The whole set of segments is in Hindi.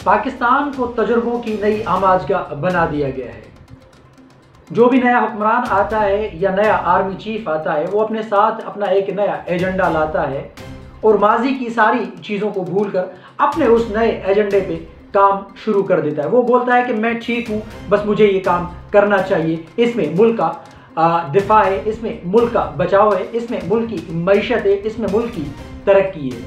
पाकिस्तान को तजुर्बों की नई आमाजगाह बना दिया गया है। जो भी नया हुक्मरान आता है या नया आर्मी चीफ आता है वो अपने साथ अपना एक नया एजेंडा लाता है और माजी की सारी चीज़ों को भूलकर अपने उस नए एजेंडे पे काम शुरू कर देता है। वो बोलता है कि मैं ठीक हूँ, बस मुझे ये काम करना चाहिए, इसमें मुल्क का दिफा है, इसमें मुल्क का बचाव है, इसमें मुल्क की मईशत है, इसमें मुल्क की तरक्की है।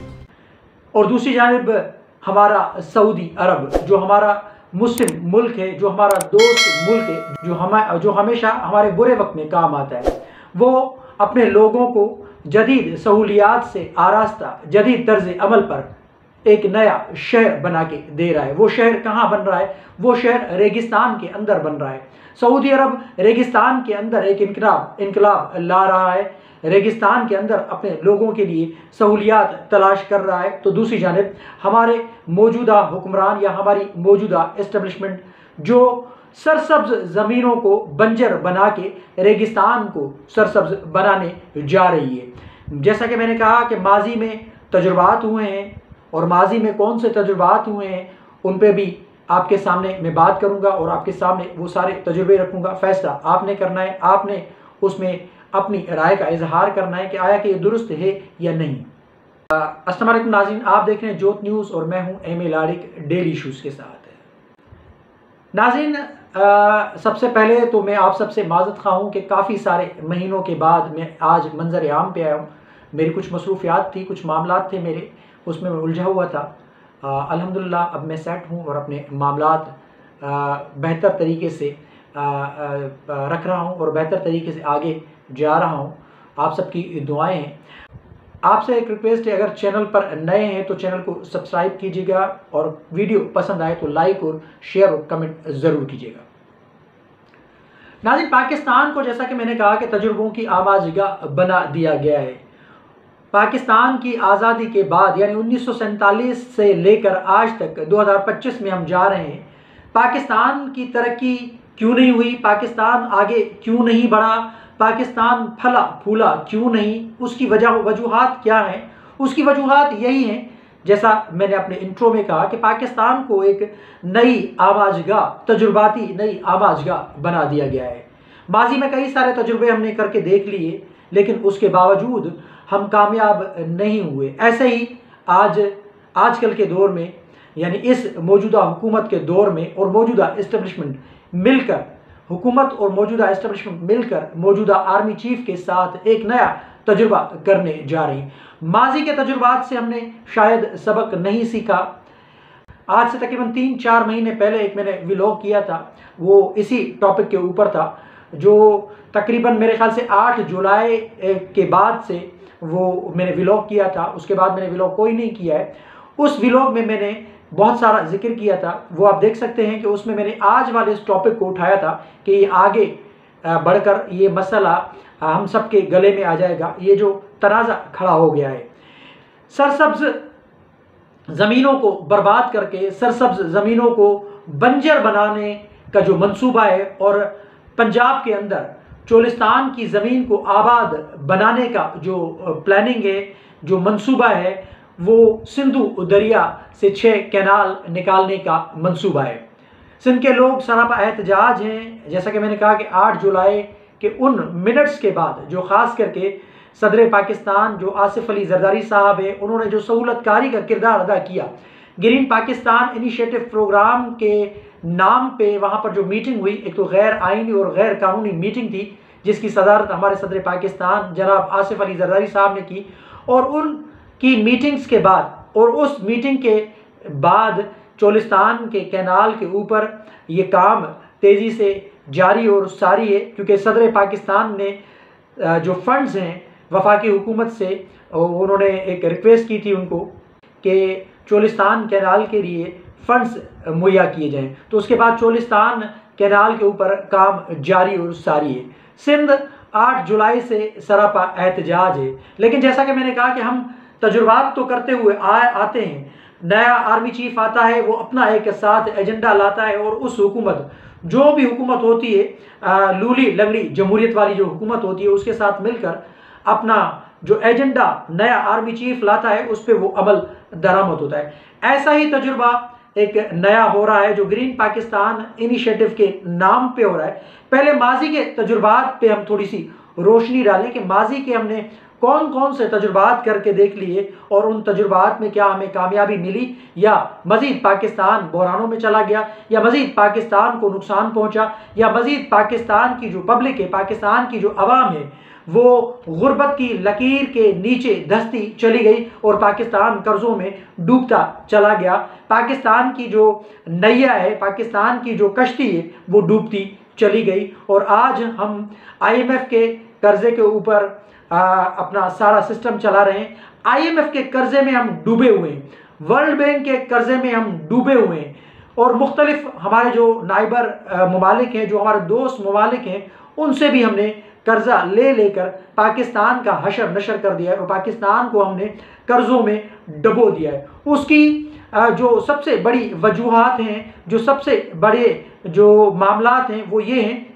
और दूसरी जानिब हमारा सऊदी अरब जो हमारा मुस्लिम मुल्क है, जो हमारा दोस्त मुल्क है, जो हमेशा हमारे बुरे वक्त में काम आता है, वो अपने लोगों को जदीद सहूलियात से आरास्ता जदीद तर्ज अमल पर एक नया शहर बना के दे रहा है। वो शहर कहाँ बन रहा है? वो शहर रेगिस्तान के अंदर बन रहा है। सऊदी अरब रेगिस्तान के अंदर एक इनकलाब ला रहा है, रेगिस्तान के अंदर अपने लोगों के लिए सहूलियात तलाश कर रहा है। तो दूसरी जानिब हमारे मौजूदा हुक्मरान या हमारी मौजूदा इस्टेब्लिशमेंट जो सरसब्ज ज़मीनों को बंजर बना के रेगिस्तान को सरसब्ज बनाने जा रही है। जैसा कि मैंने कहा कि माजी में तजुर्बात हुए हैं और माजी में कौन से तजुर्बात हुए हैं उन पे भी आपके सामने मैं बात करूंगा और आपके सामने वो सारे तजुर्बे रखूंगा। फैसला आपने करना है, आपने उसमें अपनी राय का इजहार करना है कि आया कि ये दुरुस्त है या नहीं। अस्सलाम वालेकुम नाज़रीन, आप देख रहे हैं जोत न्यूज़ और मैं हूं एम ए लारिक डेली इशूज़ के साथ। नाज़रीन, सबसे पहले तो मैं आप सबसे माज़रत ख़्वाह हूँ कि काफ़ी सारे महीनों के बाद मैं आज मंजर आम पे आया हूँ। मेरी कुछ मसरूफियात थी, कुछ मामलात थे मेरे, उसमें मैं उलझा हुआ था। अल्हम्दुलिल्लाह अब मैं सेट हूँ और अपने मामलात बेहतर तरीके से रख रहा हूँ और बेहतर तरीके से आगे जा रहा हूँ। आप सबकी दुआएं हैं। आपसे एक रिक्वेस्ट है, अगर चैनल पर नए हैं तो चैनल को सब्सक्राइब कीजिएगा और वीडियो पसंद आए तो लाइक और शेयर और कमेंट ज़रूर कीजिएगा। नाज़रीन, पाकिस्तान को जैसा कि मैंने कहा कि तजुर्बों की आमाजगाह बना दिया गया है। पाकिस्तान की आज़ादी के बाद यानी 1947 से लेकर आज तक 2025 में हम जा रहे हैं। पाकिस्तान की तरक्की क्यों नहीं हुई? पाकिस्तान आगे क्यों नहीं बढ़ा? पाकिस्तान फला फूला क्यों नहीं? उसकी वजूहात क्या हैं? उसकी वजूहात यही हैं, जैसा मैंने अपने इंट्रो में कहा कि पाकिस्तान को एक नई आमाजगाह, तजुर्बाती नई आमाजगाह बना दिया गया है। माजी में कई सारे तजुर्बे हमने करके देख लिए, लेकिन उसके बावजूद हम कामयाब नहीं हुए। ऐसे ही आजकल के दौर में यानी इस मौजूदा हुकूमत के दौर में और मौजूदा इस्टेब्लिशमेंट मिलकर, हुकूमत और मौजूदा इस्टेब्लिशमेंट मिलकर मौजूदा आर्मी चीफ के साथ एक नया तजुर्बा करने जा रही। माजी के तजुर्बात से हमने शायद सबक नहीं सीखा। आज से तकरीबन 3-4 महीने पहले एक मैंने व्लॉग किया था, वो इसी टॉपिक के ऊपर था, जो तकरीबन मेरे ख्याल से 8 जुलाई के बाद से वो मैंने व्लॉग किया था। उसके बाद मैंने व्लॉग कोई नहीं किया है। उस व्लॉग में मैंने बहुत सारा जिक्र किया था, वो आप देख सकते हैं कि उसमें मैंने आज वाले इस टॉपिक को उठाया था कि ये आगे बढ़कर ये मसला हम सब के गले में आ जाएगा। ये जो तनाज़ा खड़ा हो गया है, सरसब्ज ज़मीनों को बर्बाद करके सरसब्ज ज़मीनों को बंजर बनाने का जो मंसूबा है और पंजाब के अंदर चोलिस्तान की ज़मीन को आबाद बनाने का जो प्लानिंग है, जो मंसूबा है, वो सिंधु दरिया से 6 कैनाल निकालने का मंसूबा है। सिंध के लोग सरापा एहतजाज हैं। जैसा कि मैंने कहा कि 8 जुलाई के उन मिनट्स के बाद जो ख़ास करके सदर पाकिस्तान जो आसिफ अली जरदारी साहब है, उन्होंने जो सहूलतकारी का किरदार अदा किया, ग्रीन पाकिस्तान इनिशिएटिव प्रोग्राम के नाम पे वहाँ पर जो मीटिंग हुई, एक तो गैर आइनी और गैर कानूनी मीटिंग थी जिसकी सदारत हमारे सदर पाकिस्तान जनाब आसिफ अली जरदारी साहब ने की। और उनकी मीटिंग्स के बाद और उस मीटिंग के बाद चोलिस्तान के कैनाल के ऊपर ये काम तेज़ी से जारी और सारी है, क्योंकि सदर पाकिस्तान ने जो फंड्स हैं वफाकी हुकूमत से, उन्होंने एक रिक्वेस्ट की थी उनको कि चोलिस्तान कैनाल के लिए फंड्स मुहैया किए जाएं। तो उसके बाद चोलिस्तान कैनाल के ऊपर काम जारी और सारी है। सिंध 8 जुलाई से सरापा एहतजाज है। लेकिन जैसा कि मैंने कहा कि हम तजुर्बात तो करते हुए आते हैं। नया आर्मी चीफ आता है, वो अपना एक साथ एजेंडा लाता है और उस हुकूमत, जो भी हुकूमत होती है, लूली लंगड़ी जमहूरियत वाली जो हुकूमत होती है, उसके साथ मिलकर अपना जो एजेंडा नया आर्मी चीफ लाता है उस पर वो अमल दरामद होता है। ऐसा ही तजुर्बा एक नया हो रहा है जो ग्रीन पाकिस्तान इनिशिएटिव के नाम पे हो रहा है। पहले माजी के तजुर्बात पे हम थोड़ी सी रोशनी डालें कि माजी के हमने कौन कौन से तजुर्बात करके देख लिए और उन तजुर्बात में क्या हमें कामयाबी मिली या मज़ीद पाकिस्तान बहरानों में चला गया या मज़ीद पाकिस्तान को नुकसान पहुंचा या मज़ीद पाकिस्तान की जो पब्लिक है, पाकिस्तान की जो अवाम है, वो गुर्बत की लकीर के नीचे धंसती चली गई और पाकिस्तान कर्ज़ों में डूबता चला गया। पाकिस्तान की जो नैया है, पाकिस्तान की जो कश्ती है, वो डूबती चली गई और आज हम IMF के कर्जे के ऊपर अपना सारा सिस्टम चला रहे हैं। IMF के कर्जे में हम डूबे हुए हैं, वर्ल्ड बैंक के कर्जे में हम डूबे हुए हैं और मुख्तलिफ हमारे जो नाइबर ममालिक हैं, जो हमारे दोस्त ममालिक हैं, उनसे भी हमने कर्जा ले लेकर पाकिस्तान का हशर नशर कर दिया है और पाकिस्तान को हमने कर्जों में डबो दिया है। उसकी जो सबसे बड़ी वजूहात हैं, जो सबसे बड़े जो मामलात हैं, वो ये हैं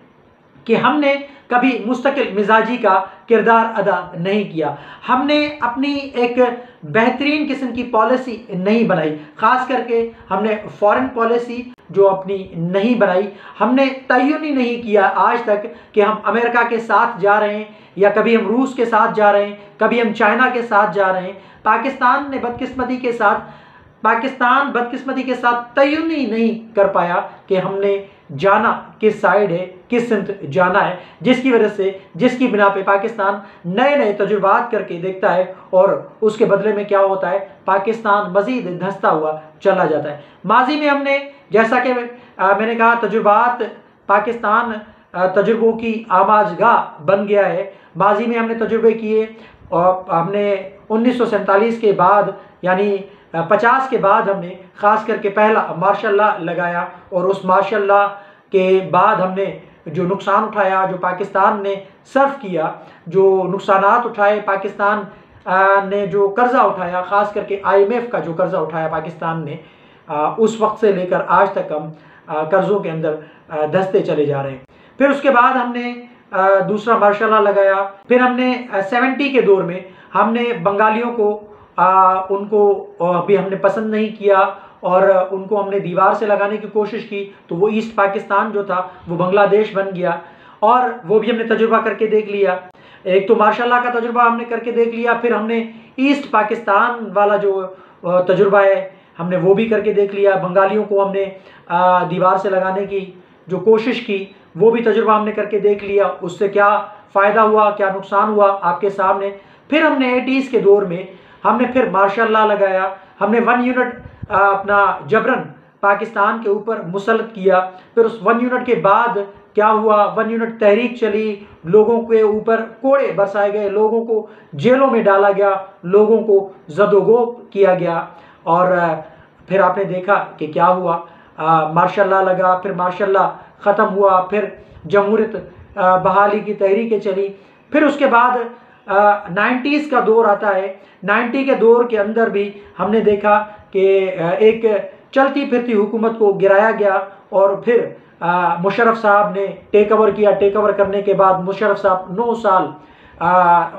कि हमने कभी मुस्तकिल मिजाजी का किरदार अदा नहीं किया। हमने अपनी एक बेहतरीन किस्म की पॉलिसी नहीं बनाई, ख़ास करके हमने फॉरेन पॉलिसी जो अपनी नहीं बनाई। हमने तयन ही नहीं किया आज तक कि हम अमेरिका के साथ जा रहे हैं या कभी हम रूस के साथ जा रहे हैं, कभी हम चाइना के साथ जा रहे हैं। पाकिस्तान बदकिस्मती के साथ तयन ही नहीं कर पाया कि हमने जाना किस साइड है, किस सिमत जाना है, जिसकी वजह से, जिसकी बिना पे पाकिस्तान नए नए तजुर्बात करके देखता है और उसके बदले में क्या होता है, पाकिस्तान मज़ीद धंसता हुआ चला जाता है। माजी में हमने, जैसा कि मैंने कहा, तजुर्बात पाकिस्तान तजुर्बों की आमाजगाह बन गया है। माजी में हमने तजुर्बे किए और हमने 1947 के बाद यानी 50 के बाद हमने ख़ास करके पहला मार्शल लॉ लगाया और उस मार्शल लॉ के बाद हमने जो नुकसान उठाया, जो पाकिस्तान ने सर्फ किया, जो नुकसानात उठाए, पाकिस्तान ने जो कर्ज़ा उठाया, ख़ास करके IMF का जो कर्ज़ा उठाया पाकिस्तान ने, उस वक्त से लेकर आज तक हम कर्ज़ों के अंदर धंसते चले जा रहे हैं। फिर उसके बाद हमने दूसरा मार्शल लॉ लगाया। फिर हमने 70 के दौर में हमने बंगालियों को उनको भी हमने पसंद नहीं किया और उनको हमने दीवार से लगाने की कोशिश की, तो वो ईस्ट पाकिस्तान जो था वो बांग्लादेश बन गया और वो भी हमने तजुर्बा करके देख लिया। एक तो मार्शल लॉ का तजुर्बा हमने करके देख लिया, फिर हमने ईस्ट पाकिस्तान वाला जो तजुर्बा है हमने वो भी करके देख लिया। बंगालियों को हमने दीवार से लगाने की जो कोशिश की वो भी तजुर्बा हमने करके देख लिया। उससे क्या फ़ायदा हुआ, क्या नुकसान हुआ, आपके सामने। फिर हमने 80s के दौर में हमने फिर मार्शल लॉ लगाया। हमने 1 यूनिट अपना जबरन पाकिस्तान के ऊपर मुसल्लत किया। फिर उस 1 यूनिट के बाद क्या हुआ, 1 यूनिट तहरीक चली, लोगों के ऊपर कोड़े बरसाए गए, लोगों को जेलों में डाला गया, लोगों को ज़दोगोब किया गया और फिर आपने देखा कि क्या हुआ, मार्शल लॉ लगा, फिर मार्शल लॉ ख़त्म हुआ, फिर जमहूरियत बहाली की तहरीकें चली। फिर उसके बाद 90s का दौर आता है। 90 के दौर के अंदर भी हमने देखा कि एक चलती फिरती हुकूमत को गिराया गया और फिर मुशर्रफ साहब ने टेक ओवर किया। टेक ओवर करने के बाद मुशर्रफ साहब 9 साल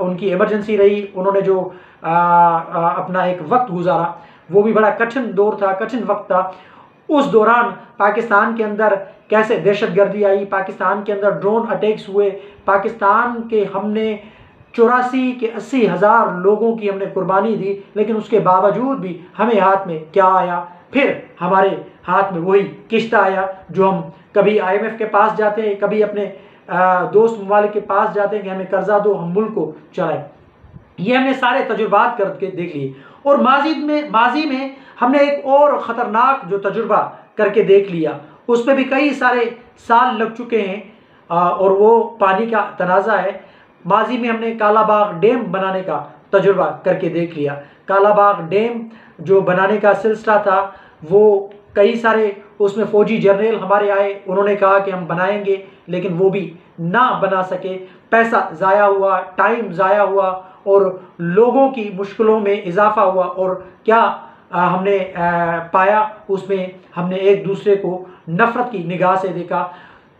उनकी इमरजेंसी रही। उन्होंने जो अपना एक वक्त गुजारा वो भी बड़ा कठिन दौर था, कठिन वक्त था। उस दौरान पाकिस्तान के अंदर कैसे दहशतगर्दी आई, पाकिस्तान के अंदर ड्रोन अटैक्स हुए, पाकिस्तान के हमने 84 के 80 हज़ार लोगों की हमने कुर्बानी दी, लेकिन उसके बावजूद भी हमें हाथ में क्या आया, फिर हमारे हाथ में वही किश्ता आया जो हम कभी IMF के पास जाते हैं, कभी अपने दोस्त ममालिक के पास जाते हैं कि हमें कर्जा दो, हम मुल्क को चलाएं। ये हमने सारे तजुर्बात करके देख लिए और माजी में हमने एक और ख़तरनाक जो तजुर्बा करके देख लिया, उस पर भी कई सारे साल लग चुके हैं और वो पानी का तनाज़ा है। माजी में हमने कालाबाग डैम बनाने का तजुर्बा करके देख लिया। कालाबाग डैम जो बनाने का सिलसिला था वो कई सारे उसमें फ़ौजी जर्नल हमारे आए, उन्होंने कहा कि हम बनाएंगे, लेकिन वो भी ना बना सके। पैसा ज़ाया हुआ, टाइम ज़ाया हुआ और लोगों की मुश्किलों में इजाफा हुआ और क्या हमने पाया, उसमें हमने एक दूसरे को नफ़रत की निगाह से देखा।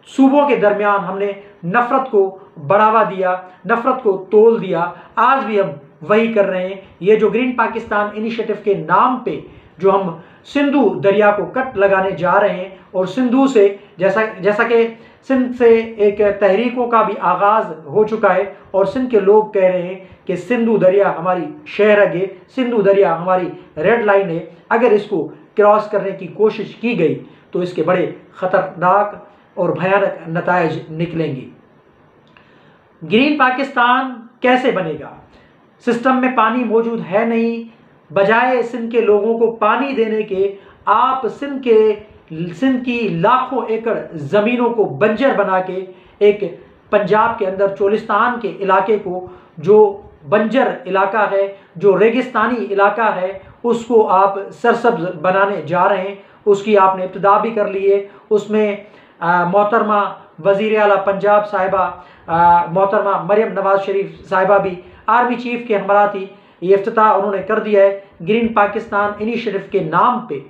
सूबों के दरमियान हमने नफ़रत को बढ़ावा दिया, नफ़रत को तोल दिया। आज भी हम वही कर रहे हैं। ये जो ग्रीन पाकिस्तान इनिशिएटिव के नाम पे जो हम सिंधु दरिया को कट लगाने जा रहे हैं। और सिंधु से जैसा कि सिंध से एक तहरीकों का भी आगाज़ हो चुका है और सिंध के लोग कह रहे हैं कि सिंधु दरिया हमारी शहरग है, सिंधु दरिया हमारी रेड लाइन है, अगर इसको क्रॉस करने की कोशिश की गई तो इसके बड़े ख़तरनाक और भयानक नतायज निकलेंगे। ग्रीन पाकिस्तान कैसे बनेगा? सिस्टम में पानी मौजूद है नहीं, बजाय सिंध के लोगों को पानी देने के आप सिंध की लाखों एकड़ ज़मीनों को बंजर बना के एक पंजाब के अंदर चोलिस्तान के इलाके को, जो बंजर इलाका है, जो रेगिस्तानी इलाका है, उसको आप सरसब्ज बनाने जा रहे हैं। उसकी आपने इब्तिदा भी कर ली है। उसमें मोहतरमा वज़ीर आला पंजाब साहिबा मोहतरमा मरियम नवाज शरीफ साहिबा भी आर्मी चीफ के हमरा थी। ये इफ्तिताह उन्होंने कर दिया है। ग्रीन पाकिस्तान इनिशिएटिव के नाम पे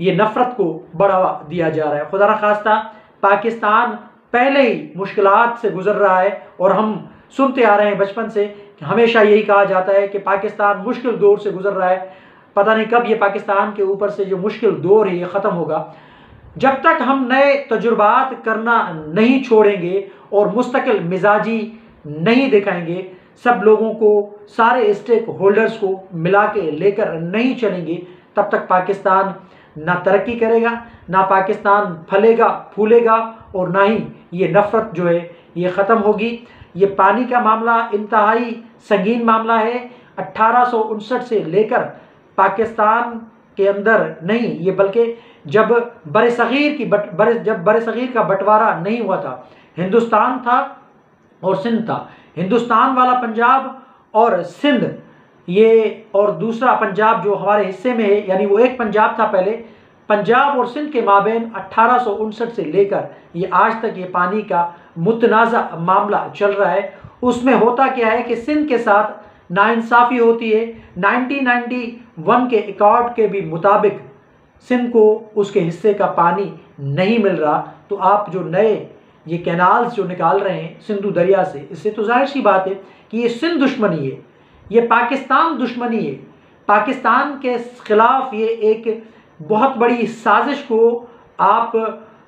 ये नफ़रत को बढ़ावा दिया जा रहा है। खुदा न खास्ता पाकिस्तान पहले ही मुश्किलात से गुजर रहा है और हम सुनते आ रहे हैं बचपन से, हमेशा यही कहा जाता है कि पाकिस्तान मुश्किल दौर से गुजर रहा है। पता नहीं कब ये पाकिस्तान के ऊपर से जो मुश्किल दौर है ये ख़त्म होगा। जब तक हम नए तजुर्बात करना नहीं छोड़ेंगे और मुस्तकिल मिजाजी नहीं दिखाएंगे, सब लोगों को, सारे स्टेक होल्डर्स को मिला के लेकर नहीं चलेंगे, तब तक पाकिस्तान ना तरक्की करेगा, ना पाकिस्तान फलेगा फूलेगा और ना ही ये नफ़रत जो है ये ख़त्म होगी। ये पानी का मामला इंतहाई संगीन मामला है। 1859 से लेकर पाकिस्तान के अंदर नहीं, ये बल्कि जब बरसगीर का बंटवारा नहीं हुआ था, हिंदुस्तान था और सिंध था। हिंदुस्तान वाला पंजाब और सिंध, ये और दूसरा पंजाब जो हमारे हिस्से में है, यानी वो एक पंजाब था पहले। पंजाब और सिंध के माबेन 1859 से लेकर ये आज तक ये पानी का मुतनाज़ा मामला चल रहा है। उसमें होता क्या है कि सिंध के साथ नाइंसाफ़ी होती है। 1991 के अकॉर्ड के भी मुताबिक सिंध को उसके हिस्से का पानी नहीं मिल रहा। तो आप जो नए ये कैनाल्स जो निकाल रहे हैं सिंधु दरिया से, इससे तो जाहिर सी बात है कि ये सिंध दुश्मनी है, ये पाकिस्तान दुश्मनी है। पाकिस्तान के ख़िलाफ़ ये एक बहुत बड़ी साजिश को आप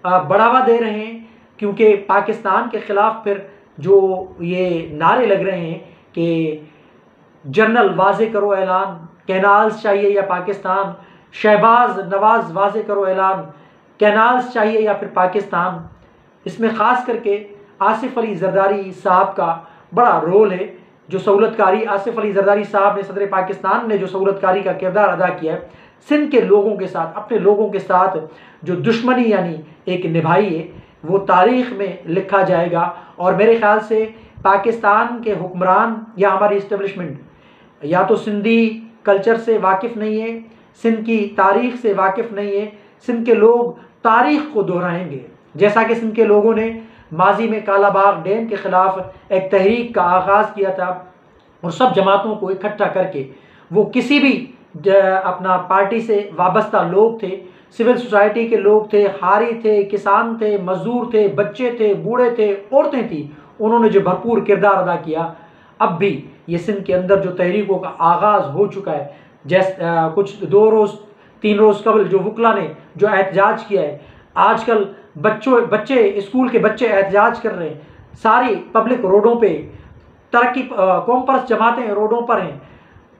बढ़ावा दे रहे हैं, क्योंकि पाकिस्तान के ख़िलाफ़ फिर जो ये नारे लग रहे हैं कि जनरल वाजे करो ऐलान, कैनाल्स चाहिए या पाकिस्तान, शहबाज नवाज़ वाजे करो ऐलान, कैनाल्स चाहिए या फिर पाकिस्तान। इसमें ख़ास करके आसिफ अली जरदारी साहब का बड़ा रोल है। जो सहूलतकारी आसिफ अली जरदारी साहब ने, सदर पाकिस्तान ने जो सहूलतकारी का किरदार अदा किया है, सिंध के लोगों के साथ, अपने लोगों के साथ जो दुश्मनी यानी एक निभाई है, वो तारीख़ में लिखा जाएगा। और मेरे ख़्याल से पाकिस्तान के हुक्मरान या हमारी इस्टेब्लिशमेंट या तो सिंधी कल्चर से वाकिफ़ नहीं है, सिंध की तारीख़ से वाकिफ़ नहीं है। सिंध के लोग तारीख़ को दोहराएंगे, जैसा कि सिंध के लोगों ने माजी में कालाबाग डैम के ख़िलाफ़ एक तहरीक का आगाज़ किया था और सब जमातों को इकट्ठा करके, वो किसी भी अपना पार्टी से वाबस्ता लोग थे, सिविल सोसाइटी के लोग थे, हारी थे, किसान थे, मज़दूर थे, बच्चे थे, बूढ़े थे, औरतें थी, उन्होंने जो भरपूर किरदार अदा किया। अब भी ये सिंध के अंदर जो तहरीकों का आगाज़ हो चुका है, कुछ 2 रोज़ 3 रोज़ कबल जो वकला ने जो एहतजाज किया है, आजकल बच्चे स्कूल के बच्चे एहतजाज कर रहे हैं, सारी पब्लिक रोडों पे, तरक्की कॉमपर्स जमातें रोडों पर हैं,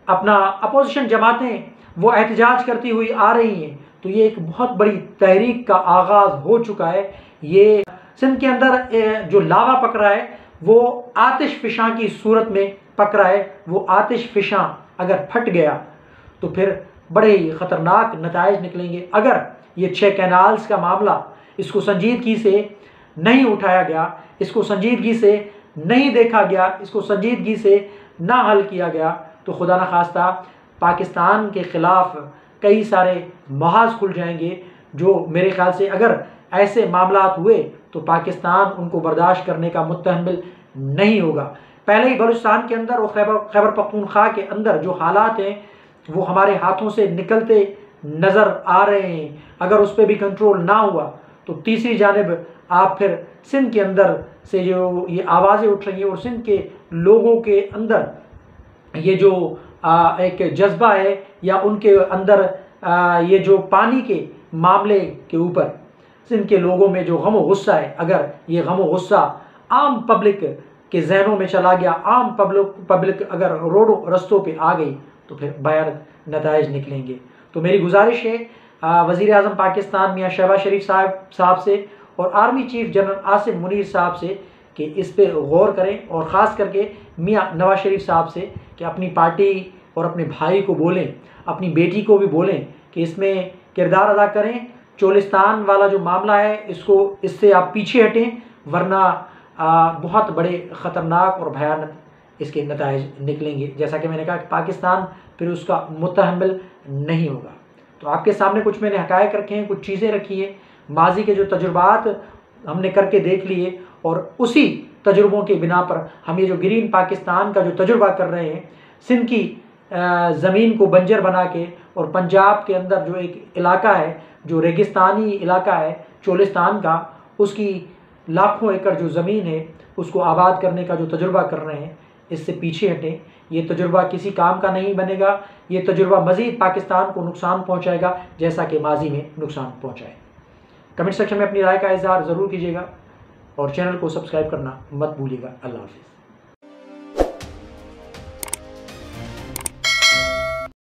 अपना अपोजिशन जमातें वो एहतजाज करती हुई आ रही हैं। तो ये एक बहुत बड़ी तहरीक का आगाज़ हो चुका है। ये सिंध के अंदर जो लावा पक रहा है वो आतिश फ़िशां की सूरत में पक रहा है। वो आतिश फ़िशां अगर फट गया तो फिर बड़े ही ख़तरनाक नताइज निकलेंगे। अगर ये 6 कैनाल्स का मामला, इसको संजीदगी से नहीं उठाया गया, इसको संजीदगी से नहीं देखा गया, इसको संजीदगी से ना हल किया गया, तो खुदा न खास्ता पाकिस्तान के ख़िलाफ़ कई सारे महाज खुल जाएंगे, जो मेरे ख़्याल से अगर ऐसे मामलात हुए तो पाकिस्तान उनको बर्दाश्त करने का मुतहम्मिल नहीं होगा। पहले ही बलूचिस्तान के अंदर और खैबर पख्तूनख्वा के अंदर जो हालात हैं वो हमारे हाथों से निकलते नज़र आ रहे हैं। अगर उस पर भी कंट्रोल ना हुआ तो तीसरी जानिब आप फिर सिंध के अंदर से जो ये आवाज़ें उठ रही हैं और सिंध के लोगों के अंदर ये जो एक जज्बा है या उनके अंदर ये जो पानी के मामले के ऊपर सिंध के लोगों में जो गम व गुस्सा है, अगर ये गम व गुस्सा आम पब्लिक के जहनों में चला गया, आम पब्लिक अगर रोडों रस्तों पे आ गई, तो फिर भयानक नताइज निकलेंगे। तो मेरी गुजारिश है वज़ीर आज़म पाकिस्तान मियाँ शहबाज शरीफ साहब से और army chief general Asim Munir साहब से कि इस पे गौर करें, और ख़ास करके मियाँ नवाज शरीफ साहब से कि अपनी पार्टी और अपने भाई को बोलें, अपनी बेटी को भी बोलें कि इसमें किरदार अदा करें। चोलिस्तान वाला जो मामला है इससे आप पीछे हटें, वरना बहुत बड़े ख़तरनाक और भयानक इसके नताइज निकलेंगे। जैसा कि मैंने कहा कि पाकिस्तान फिर उसका मुतहम्मिल नहीं होगा। तो आपके सामने कुछ मैंने हकायक रखे हैं, कुछ चीज़ें रखी हैं, माजी के जो तजुर्बात हमने करके देख लिए, और उसी तजुर्बों के बिना पर हम ये जो ग्रीन पाकिस्तान का जो तजुर्बा कर रहे हैं, सिंध की ज़मीन को बंजर बना के, और पंजाब के अंदर जो एक इलाका है जो रेगिस्तानी इलाका है चोलिस्तान का, उसकी लाखों एकड़ जो ज़मीन है उसको आबाद करने का जो तजुर्बा कर रहे हैं, इससे पीछे हटें। ये तजुर्बा किसी काम का नहीं बनेगा, ये तजुर्बा मज़ीद पाकिस्तान को नुकसान पहुँचाएगा, जैसा कि माजी में नुकसान पहुँचाए। कमेंट सेक्शन में अपनी राय का इज़हार ज़रूर कीजिएगा और चैनल को सब्सक्राइब करना मत भूलिएगा। अल्लाह हाफ़िज़।